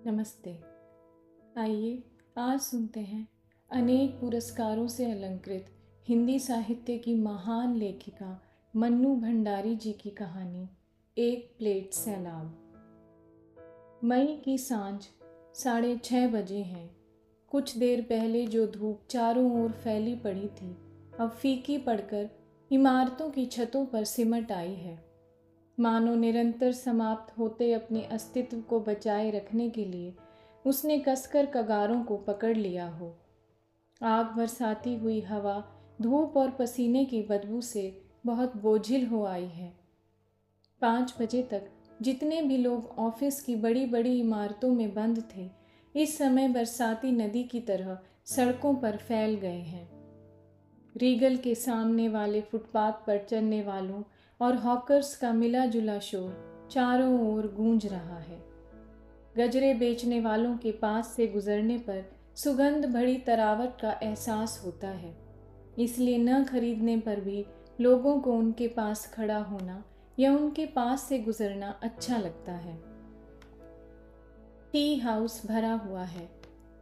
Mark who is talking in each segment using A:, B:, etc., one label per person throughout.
A: नमस्ते। आइए आज सुनते हैं अनेक पुरस्कारों से अलंकृत हिंदी साहित्य की महान लेखिका मन्नू भंडारी जी की कहानी एक प्लेट सैलाब। मई की सांझ 6:30 बजे हैं। कुछ देर पहले जो धूप चारों ओर फैली पड़ी थी अब फीकी पड़कर इमारतों की छतों पर सिमट आई है, मानो निरंतर समाप्त होते अपने अस्तित्व को बचाए रखने के लिए उसने कसकर कगारों को पकड़ लिया हो। आग बरसाती हुई हवा धूप और पसीने की बदबू से बहुत बोझिल हो आई है। 5 बजे तक जितने भी लोग ऑफिस की बड़ी बड़ी इमारतों में बंद थे, इस समय बरसाती नदी की तरह सड़कों पर फैल गए हैं। रीगल के सामने वाले फुटपाथ पर चलने वालों और हॉकर्स का मिला जुला शोर चारों ओर गूंज रहा है। गजरे बेचने वालों के पास से गुजरने पर सुगंध भरी तरावट का एहसास होता है, इसलिए न खरीदने पर भी लोगों को उनके पास खड़ा होना या उनके पास से गुजरना अच्छा लगता है। टी हाउस भरा हुआ है,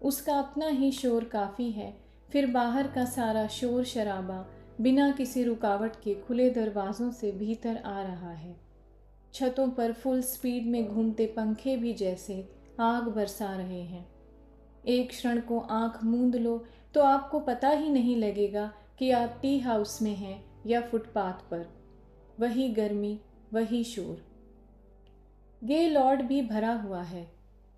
A: उसका अपना ही शोर काफ़ी है, फिर बाहर का सारा शोर शराबा बिना किसी रुकावट के खुले दरवाज़ों से भीतर आ रहा है। छतों पर फुल स्पीड में घूमते पंखे भी जैसे आग बरसा रहे हैं। एक क्षण को आंख मूंद लो तो आपको पता ही नहीं लगेगा कि आप टी हाउस में हैं या फुटपाथ पर। वही गर्मी, वही शोर। गे लॉर्ड भी भरा हुआ है।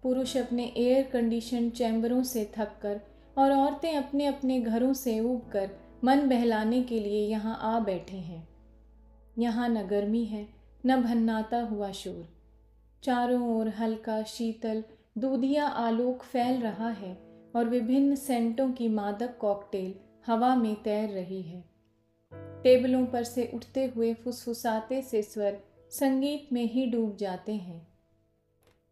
A: पुरुष अपने एयर कंडीशन चैम्बरों से थककर और औरतें अपने अपने घरों से ऊबकर मन बहलाने के लिए यहाँ आ बैठे हैं। यहाँ न गर्मी है न भन्नाता हुआ शोर। चारों ओर हल्का शीतल दूधिया आलोक फैल रहा है और विभिन्न सेंटों की मादक कॉकटेल हवा में तैर रही है। टेबलों पर से उठते हुए फुसफुसाते से स्वर संगीत में ही डूब जाते हैं।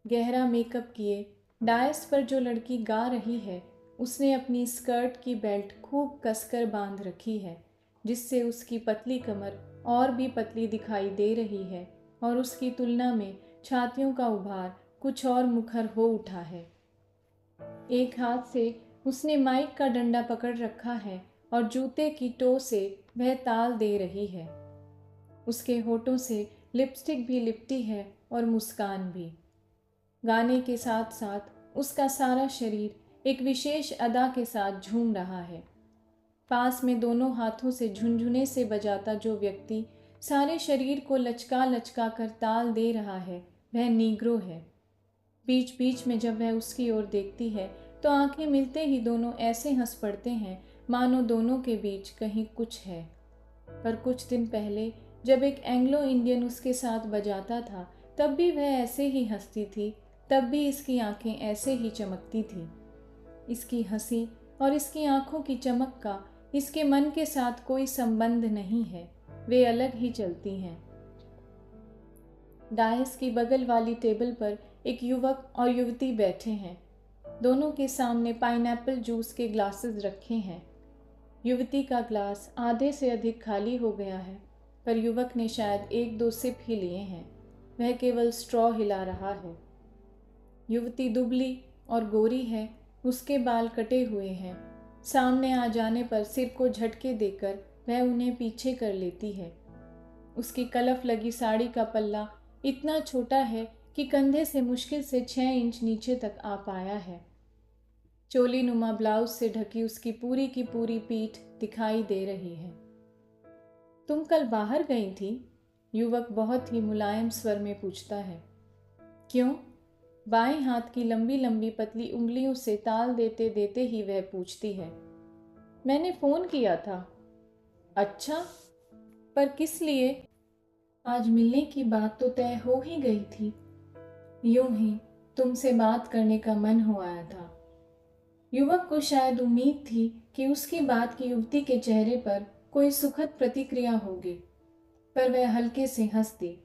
A: गहरा मेकअप किए डायस पर जो लड़की गा रही है, उसने अपनी स्कर्ट की बेल्ट खूब कसकर बांध रखी है, जिससे उसकी पतली कमर और भी पतली दिखाई दे रही है और उसकी तुलना में छातियों का उभार कुछ और मुखर हो उठा है। एक हाथ से उसने माइक का डंडा पकड़ रखा है और जूते की टो से वह ताल दे रही है। उसके होठों से लिपस्टिक भी लिपटी है और मुस्कान भी। गाने के साथ साथ उसका सारा शरीर एक विशेष अदा के साथ झूम रहा है। पास में दोनों हाथों से झुनझुने से बजाता जो व्यक्ति सारे शरीर को लचका लचका कर ताल दे रहा है, वह नीग्रो है। बीच बीच में जब वह उसकी ओर देखती है तो आंखें मिलते ही दोनों ऐसे हंस पड़ते हैं मानो दोनों के बीच कहीं कुछ है। पर कुछ दिन पहले जब एक एंग्लो इंडियन उसके साथ बजाता था, तब भी वह ऐसे ही हंसती थी, तब भी इसकी आंखें ऐसे ही चमकती थी। इसकी हंसी और इसकी आंखों की चमक का इसके मन के साथ कोई संबंध नहीं है, वे अलग ही चलती हैं। डायस की बगल वाली टेबल पर एक युवक और युवती बैठे हैं। दोनों के सामने पाइनएप्पल जूस के ग्लासेस रखे हैं। युवती का ग्लास आधे से अधिक खाली हो गया है, पर युवक ने शायद 1-2 सिप ही लिए हैं। वह केवल स्ट्रॉ हिला रहा है। युवती दुबली और गोरी है, उसके बाल कटे हुए हैं। सामने आ जाने पर सिर को झटके देकर वह उन्हें पीछे कर लेती है। उसकी कलफ लगी साड़ी का पल्ला इतना छोटा है कि कंधे से मुश्किल से 6 इंच नीचे तक आ पाया है। चोली नुमा ब्लाउज से ढकी उसकी पूरी की पूरी पीठ दिखाई दे रही है। तुम कल बाहर गई थी? युवक बहुत ही मुलायम स्वर में पूछता है। क्यों? बाएं हाथ की लंबी लंबी पतली उंगलियों से ताल देते देते ही वह पूछती है। मैंने फोन किया था। अच्छा, पर किस लिए? आज मिलने की बात तो तय हो ही गई थी। यूं ही तुमसे बात करने का मन हो आया था। युवक को शायद उम्मीद थी कि उसकी बात की युवती के चेहरे पर कोई सुखद प्रतिक्रिया होगी, पर वह हल्के से हंस दी।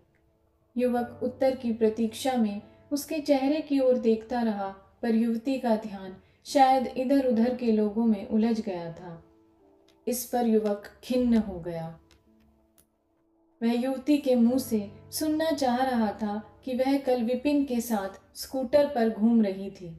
A: युवक उत्तर की प्रतीक्षा में उसके चेहरे की ओर देखता रहा, पर युवती का ध्यान शायद इधर उधर के लोगों में उलझ गया था। इस पर युवक खिन्न हो गया। वह युवती के मुंह से सुनना चाह रहा था कि वह कल विपिन के साथ स्कूटर पर घूम रही थी।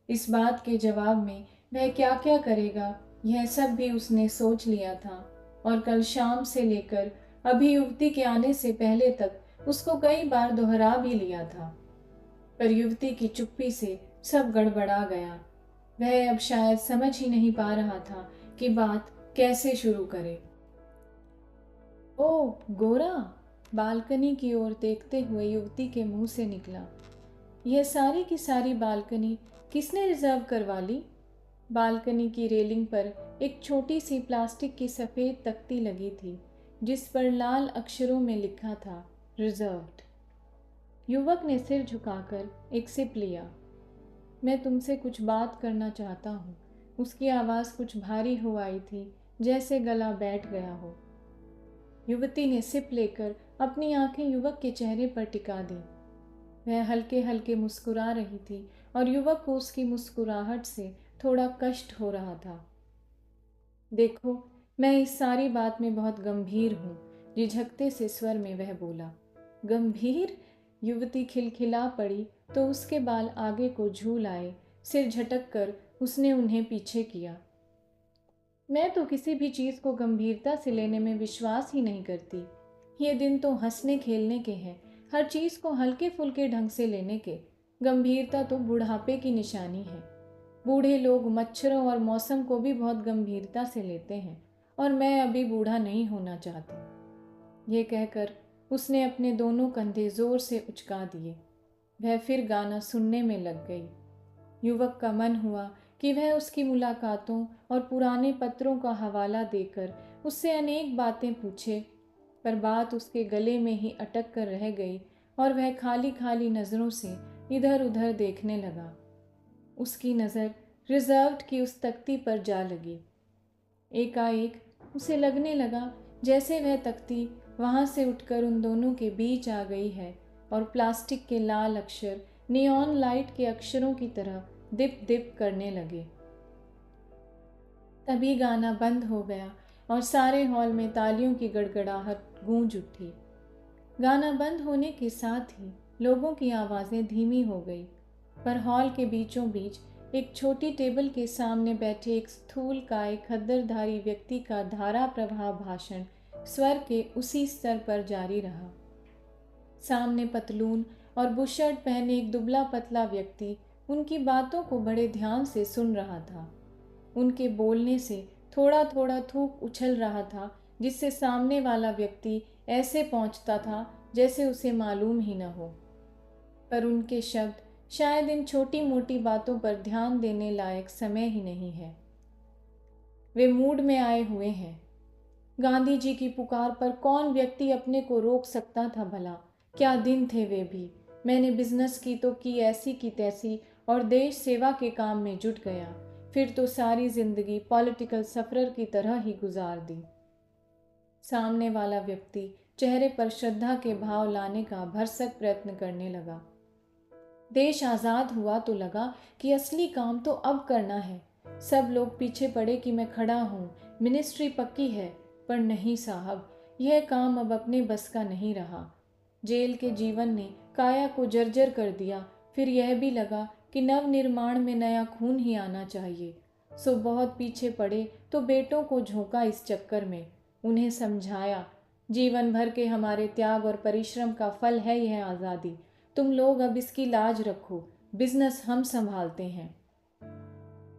A: इस बात के जवाब में वह क्या क्या करेगा, यह सब भी उसने सोच लिया था और कल शाम से लेकर अभी युवती के आने से पहले तक उसको कई बार दोहरा भी लिया था। पर युवती की चुप्पी से सब गड़बड़ा गया। वह अब शायद समझ ही नहीं पा रहा था कि बात कैसे शुरू करे। ओ गोरा, बालकनी की ओर देखते हुए युवती के मुंह से निकला। यह सारी की सारी बालकनी किसने रिजर्व करवा ली? बालकनी की रेलिंग पर एक छोटी सी प्लास्टिक की सफ़ेद तख्ती लगी थी जिस पर लाल अक्षरों में लिखा था रिजर्व्ड। युवक ने सिर झुकाकर एक सिप लिया। मैं तुमसे कुछ बात करना चाहता हूँ। उसकी आवाज़ कुछ भारी हो आई थी, जैसे गला बैठ गया हो। युवती ने सिप लेकर अपनी आंखें युवक के चेहरे पर टिका दी। वह हल्के हल्के मुस्कुरा रही थी और युवक को उसकी मुस्कुराहट से थोड़ा कष्ट हो रहा था। देखो, मैं इस सारी बात में बहुत गंभीर हूँ, झिझकते से स्वर में वह बोला। गंभीर? युवती खिलखिला पड़ी तो उसके बाल आगे को झूल आए। सिर झटक कर उसने उन्हें पीछे किया। मैं तो किसी भी चीज़ को गंभीरता से लेने में विश्वास ही नहीं करती। ये दिन तो हंसने खेलने के हैं, हर चीज़ को हल्के फुल्के ढंग से लेने के। गंभीरता तो बुढ़ापे की निशानी है। बूढ़े लोग मच्छरों और मौसम को भी बहुत गंभीरता से लेते हैं और मैं अभी बूढ़ा नहीं होना चाहती। ये कहकर उसने अपने दोनों कंधे जोर से उचका दिए। वह फिर गाना सुनने में लग गई। युवक का मन हुआ कि वह उसकी मुलाकातों और पुराने पत्रों का हवाला देकर उससे अनेक बातें पूछे, पर बात उसके गले में ही अटक कर रह गई और वह खाली खाली नज़रों से इधर उधर देखने लगा। उसकी नज़र रिजर्व्ड की उस तख्ती पर जा लगी। एकाएक उसे लगने लगा जैसे वह तख्ती वहाँ से उठकर उन दोनों के बीच आ गई है और प्लास्टिक के लाल अक्षर नियॉन लाइट के अक्षरों की तरह दिप दिप करने लगे। तभी गाना बंद हो गया और सारे हॉल में तालियों की गड़गड़ाहट गूंज उठी। गाना बंद होने के साथ ही लोगों की आवाज़ें धीमी हो गई, पर हॉल के बीचों बीच एक छोटी टेबल के सामने बैठे एक स्थूल काय खद्दरधारी व्यक्ति का धारा प्रवाह भाषण स्वर के उसी स्तर पर जारी रहा। सामने पतलून और बुशर्ट पहने एक दुबला पतला व्यक्ति उनकी बातों को बड़े ध्यान से सुन रहा था। उनके बोलने से थोड़ा थोड़ा थूक उछल रहा था, जिससे सामने वाला व्यक्ति ऐसे पहुंचता था जैसे उसे मालूम ही न हो। पर उनके शब्द शायद इन छोटी मोटी बातों पर ध्यान देने लायक समय ही नहीं है। वे मूड में आए हुए हैं। गांधी जी की पुकार पर कौन व्यक्ति अपने को रोक सकता था भला? क्या दिन थे वे भी। मैंने बिजनेस की तो की ऐसी की तैसी और देश सेवा के काम में जुट गया। फिर तो सारी जिंदगी पॉलिटिकल सफरर की तरह ही गुजार दी। सामने वाला व्यक्ति चेहरे पर श्रद्धा के भाव लाने का भरसक प्रयत्न करने लगा। देश आज़ाद हुआ तो लगा कि असली काम तो अब करना है। सब लोग पीछे पड़े कि मैं खड़ा हूँ, मिनिस्ट्री पक्की है, पर नहीं साहब, यह काम अब अपने बस का नहीं रहा। जेल के जीवन ने काया को जर्जर कर दिया। फिर यह भी लगा कि नवनिर्माण में नया खून ही आना चाहिए। सो बहुत पीछे पड़े तो बेटों को झोंका इस चक्कर में। उन्हें समझाया, जीवन भर के हमारे त्याग और परिश्रम का फल है यह आज़ादी। तुम लोग अब इसकी लाज रखो, बिजनेस हम संभालते हैं।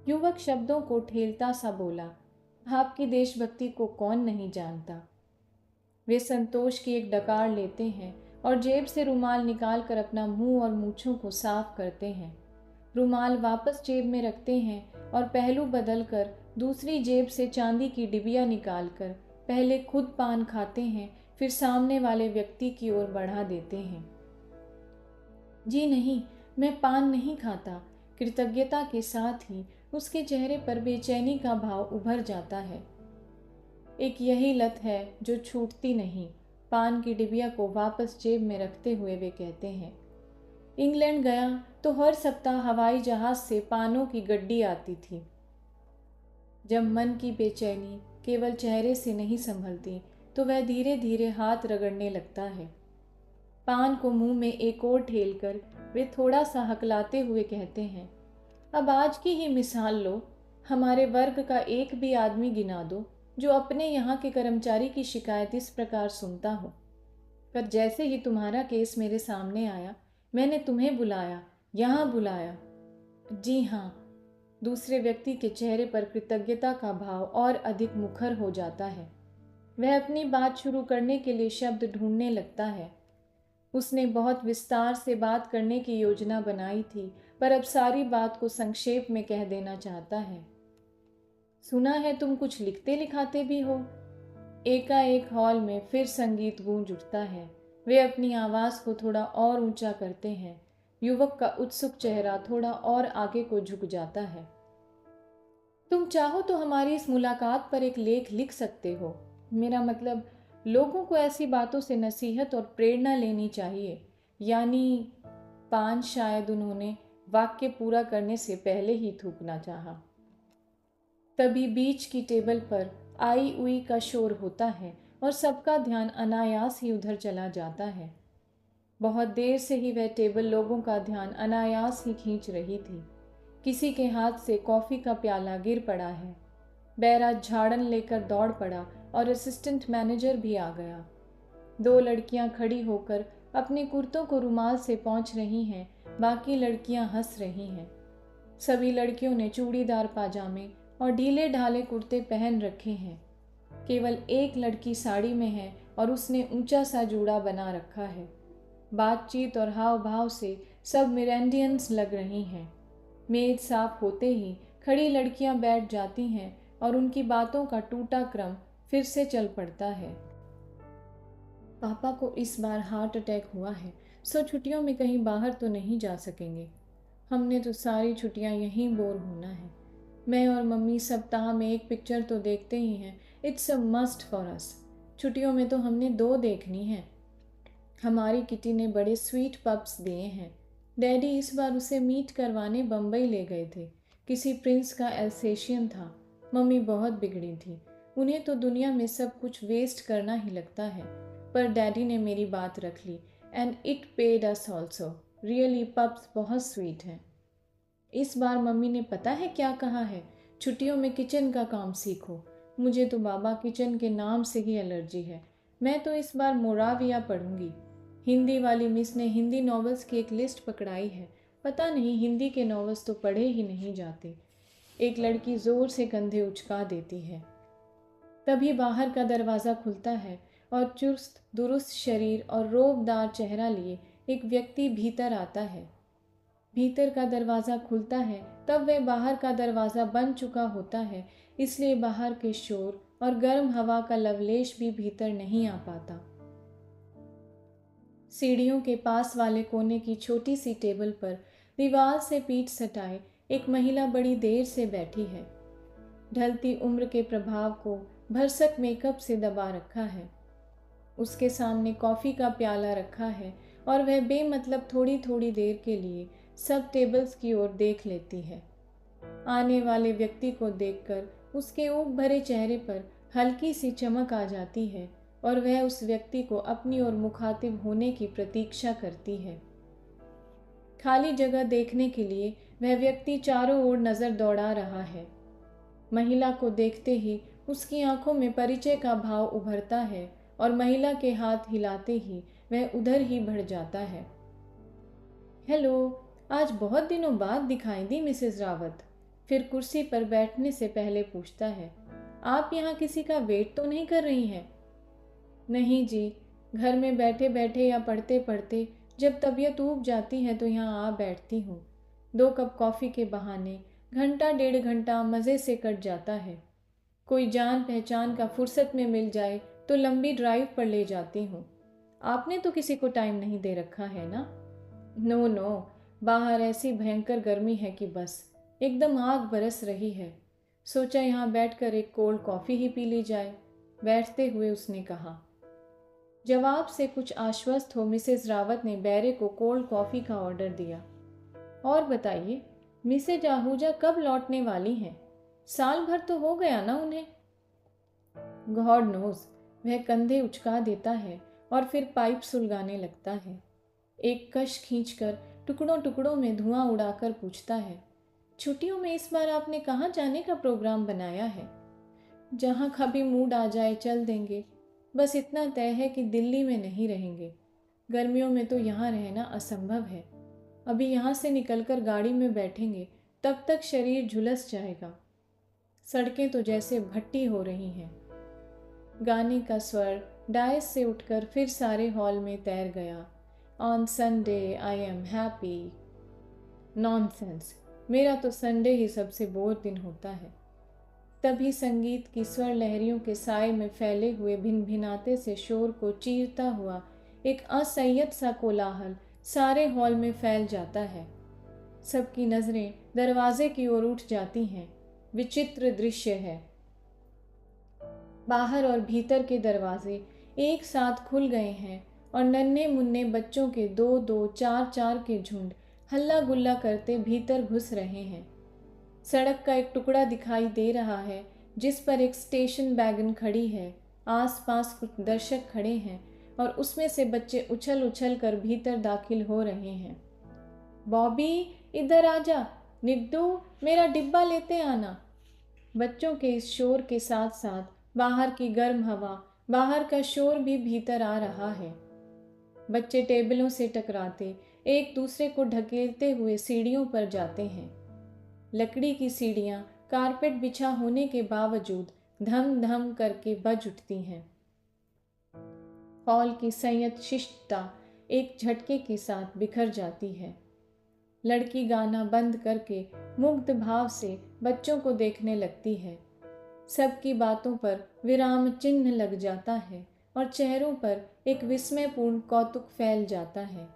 A: युवक शब्दों को ठेलता सा बोला, आपकी देशभक्ति को कौन नहीं जानता। वे संतोष की एक डकार लेते हैं और जेब से रुमाल निकाल कर अपना मुंह और मूछों को साफ करते हैं। रुमाल वापस जेब में रखते हैं और पहलू बदल कर दूसरी जेब से चांदी की डिबिया निकाल कर पहले खुद पान खाते हैं, फिर सामने वाले व्यक्ति की ओर बढ़ा देते हैं। जी नहीं, मैं पान नहीं खाता। कृतज्ञता के साथ ही उसके चेहरे पर बेचैनी का भाव उभर जाता है। एक यही लत है जो छूटती नहीं। पान की डिबिया को वापस जेब में रखते हुए वे कहते हैं, इंग्लैंड गया तो हर सप्ताह हवाई जहाज से पानों की गड्डी आती थी। जब मन की बेचैनी केवल चेहरे से नहीं संभलती तो वह धीरे धीरे हाथ रगड़ने लगता है। पान को मुंह में एक और ठेलकर वे थोड़ा सा हकलाते हुए कहते हैं, अब आज की ही मिसाल लो, हमारे वर्ग का एक भी आदमी गिना दो जो अपने यहाँ के कर्मचारी की शिकायत इस प्रकार सुनता हो। पर जैसे ही तुम्हारा केस मेरे सामने आया, मैंने तुम्हें बुलाया, यहाँ बुलाया। जी हाँ, दूसरे व्यक्ति के चेहरे पर कृतज्ञता का भाव और अधिक मुखर हो जाता है। वह अपनी बात शुरू करने के लिए शब्द ढूंढने लगता है। उसने बहुत विस्तार से बात करने की योजना बनाई थी, पर अब सारी बात को संक्षेप में कह देना चाहता है। सुना है तुम कुछ लिखते लिखाते भी हो। एकाएक हॉल में फिर संगीत गूंज उठता है। वे अपनी आवाज़ को थोड़ा और ऊंचा करते हैं। युवक का उत्सुक चेहरा थोड़ा और आगे को झुक जाता है। तुम चाहो तो हमारी इस मुलाकात पर एक लेख लिख सकते हो। मेरा मतलब, लोगों को ऐसी बातों से नसीहत और प्रेरणा लेनी चाहिए। यानी, पान शायद उन्होंने वाक्य पूरा करने से पहले ही थूकना चाहा। तभी बीच की टेबल पर आई उई का शोर होता है और सबका ध्यान अनायास ही उधर चला जाता है। बहुत देर से ही वह टेबल लोगों का ध्यान अनायास ही खींच रही थी। किसी के हाथ से कॉफ़ी का प्याला गिर पड़ा है। बैराज झाड़न लेकर दौड़ पड़ा और असिस्टेंट मैनेजर भी आ गया। 2 लड़कियां खड़ी होकर अपने कुर्तों को रुमाल से पोंछ रही हैं, बाकी लड़कियां हंस रही हैं। सभी लड़कियों ने चूड़ीदार पाजामे और ढीले ढाले कुर्ते पहन रखे हैं। केवल एक लड़की साड़ी में है और उसने ऊंचा सा जूड़ा बना रखा है। बातचीत और हाव भाव से सब मिरेंडियंस लग रही हैं। मेज साफ होते ही खड़ी लड़कियां बैठ जाती हैं और उनकी बातों का टूटा क्रम फिर से चल पड़ता है। पापा को इस बार हार्ट अटैक हुआ है, सो छुट्टियों में कहीं बाहर तो नहीं जा सकेंगे। हमने तो सारी छुट्टियां यहीं बोर होना है। मैं और मम्मी सप्ताह में एक पिक्चर तो देखते ही हैं। It's a must for us. छुट्टियों में तो हमने 2 देखनी है। हमारी किटी ने बड़े स्वीट पप्स दिए हैं। डैडी इस बार उसे मीट करवाने बम्बई ले गए थे। किसी प्रिंस का एल्सेशियन था। मम्मी बहुत बिगड़ी थी। उन्हें तो दुनिया में सब कुछ वेस्ट करना ही लगता है। पर डैडी ने मेरी बात रख ली and it paid us also. Really pups बहुत स्वीट हैं। इस बार मम्मी ने पता है क्या कहा है, छुट्टियों में किचन का काम सीखो। मुझे तो बाबा किचन के नाम से ही एलर्जी है। मैं तो इस बार मोराविया पढ़ूंगी। हिंदी वाली मिस ने हिंदी नॉवेल्स की एक लिस्ट पकड़ाई है। पता नहीं हिंदी के नॉवेल्स तो पढ़े ही नहीं जाते। एक लड़की जोर से कंधे उचका देती है। तभी बाहर का दरवाज़ा खुलता है और चुस्त दुरुस्त शरीर और रोबदार चेहरा लिए एक व्यक्ति भीतर आता है। भीतर का दरवाज़ा खुलता है तब वह बाहर का दरवाज़ा बंद चुका होता है, इसलिए बाहर के शोर और गर्म हवा का लवलेश भी भीतर नहीं आ पाता। सीढ़ियों के पास वाले कोने की छोटी सी टेबल पर दीवार से पीठ सटाए एक महिला बड़ी देर से बैठी है। ढलती उम्र के प्रभाव को भरसक मेकअप से दबा रखा है। उसके सामने कॉफ़ी का प्याला रखा है और वह बेमतलब थोड़ी थोड़ी देर के लिए सब टेबल्स की ओर देख लेती है। आने वाले व्यक्ति को देखकर उसके ऊब भरे चेहरे पर हल्की सी चमक आ जाती है और वह उस व्यक्ति को अपनी ओर मुखातिब होने की प्रतीक्षा करती है। खाली जगह देखने के लिए वह व्यक्ति चारों ओर नज़र दौड़ा रहा है। महिला को देखते ही उसकी आंखों में परिचय का भाव उभरता है और महिला के हाथ हिलाते ही वह उधर ही बढ़ जाता है। हेलो, आज बहुत दिनों बाद दिखाई दी मिसेस रावत। फिर कुर्सी पर बैठने से पहले पूछता है, आप यहाँ किसी का वेट तो नहीं कर रही हैं? नहीं जी, घर में बैठे बैठे या पढ़ते पढ़ते जब तबीयत ऊब जाती है तो यहाँ आ बैठती हूँ। 2 कप कॉफ़ी के बहाने घंटा 1.5 घंटा मज़े से कट जाता है। कोई जान पहचान का फुर्सत में मिल जाए तो लंबी ड्राइव पर ले जाती हूँ। आपने तो किसी को टाइम नहीं दे रखा है ना? नो नो, बाहर ऐसी भयंकर गर्मी है कि बस एकदम आग बरस रही है। सोचा यहाँ बैठकर एक कोल्ड कॉफ़ी ही पी ली जाए। बैठते हुए उसने कहा। जवाब से कुछ आश्वस्त हो मिसेस रावत ने बैरे को कोल्ड कॉफ़ी का ऑर्डर दिया। और बताइए, मिसेज आहूजा कब लौटने वाली हैं? साल भर तो हो गया ना उन्हें? गॉड नोज, वह कंधे उचका देता है और फिर पाइप सुलगाने लगता है। एक कश खींचकर टुकड़ों टुकड़ों में धुआं उड़ाकर पूछता है, छुट्टियों में इस बार आपने कहाँ जाने का प्रोग्राम बनाया है? जहाँ कभी मूड आ जाए चल देंगे। बस इतना तय है कि दिल्ली में नहीं रहेंगे। गर्मियों में तो यहाँ रहना असंभव है। अभी यहाँ से निकलकर गाड़ी में बैठेंगे तब तक शरीर झुलस जाएगा। सड़कें तो जैसे भट्टी हो रही हैं। गाने का स्वर डायस से उठकर फिर सारे हॉल में तैर गया। On Sunday I am happy. Nonsense, मेरा तो संडे ही सबसे बोर दिन होता है। तभी संगीत की स्वर लहरियों के साए में फैले हुए भिनभिनाते से शोर को चीरता हुआ एक असंयत सा कोलाहल सारे हॉल में फैल जाता है। सबकी नजरें दरवाजे की ओर उठ जाती हैं। विचित्र दृश्य है। बाहर और भीतर के दरवाजे एक साथ खुल गए हैं और नन्हे मुन्ने बच्चों के 2-2, 4-4 के झुंड हल्ला गुल्ला करते भीतर घुस रहे हैं। सड़क का एक टुकड़ा दिखाई दे रहा है जिस पर एक स्टेशन वैगन खड़ी है। आसपास कुछ दर्शक खड़े हैं और उसमें से बच्चे उछल उछल कर भीतर दाखिल हो रहे हैं। बॉबी, इधर आजा। निग्दू, मेरा डिब्बा लेते आना। बच्चों के इस शोर के साथ साथ बाहर की गर्म हवा, बाहर का शोर भी भीतर आ रहा है। बच्चे टेबलों से टकराते एक दूसरे को ढकेलते हुए सीढ़ियों पर जाते हैं। लकड़ी की सीढ़ियां कारपेट बिछा होने के बावजूद धम धम करके बज उठती हैं। हॉल की संयत शिष्टता एक झटके के साथ बिखर जाती है। लड़की गाना बंद करके मुग्ध भाव से बच्चों को देखने लगती है। सबकी बातों पर विराम चिन्ह लग जाता है और चेहरों पर एक विस्मयपूर्ण कौतुक फैल जाता है।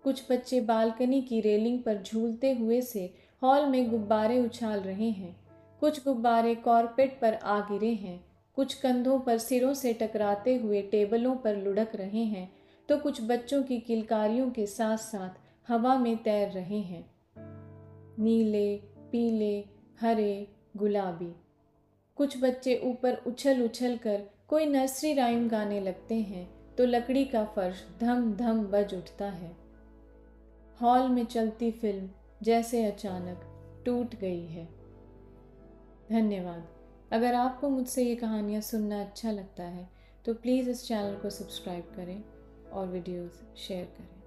A: कुछ बच्चे बालकनी की रेलिंग पर झूलते हुए से हॉल में गुब्बारे उछाल रहे हैं। कुछ गुब्बारे कॉर्पेट पर आ गिरे हैं। कुछ कंधों पर सिरों से टकराते हुए टेबलों पर लुढ़क रहे हैं तो कुछ बच्चों की किलकारियों के साथ साथ हवा में तैर रहे हैं। नीले, पीले, हरे, गुलाबी। कुछ बच्चे ऊपर उछल उछल कर कोई नर्सरी राइम गाने लगते हैं तो लकड़ी का फर्श धम धम बज उठता है। हॉल में चलती फिल्म जैसे अचानक टूट गई है। धन्यवाद। अगर आपको मुझसे ये कहानियाँ सुनना अच्छा लगता है तो प्लीज़ इस चैनल को सब्सक्राइब करें और वीडियोज़ शेयर करें।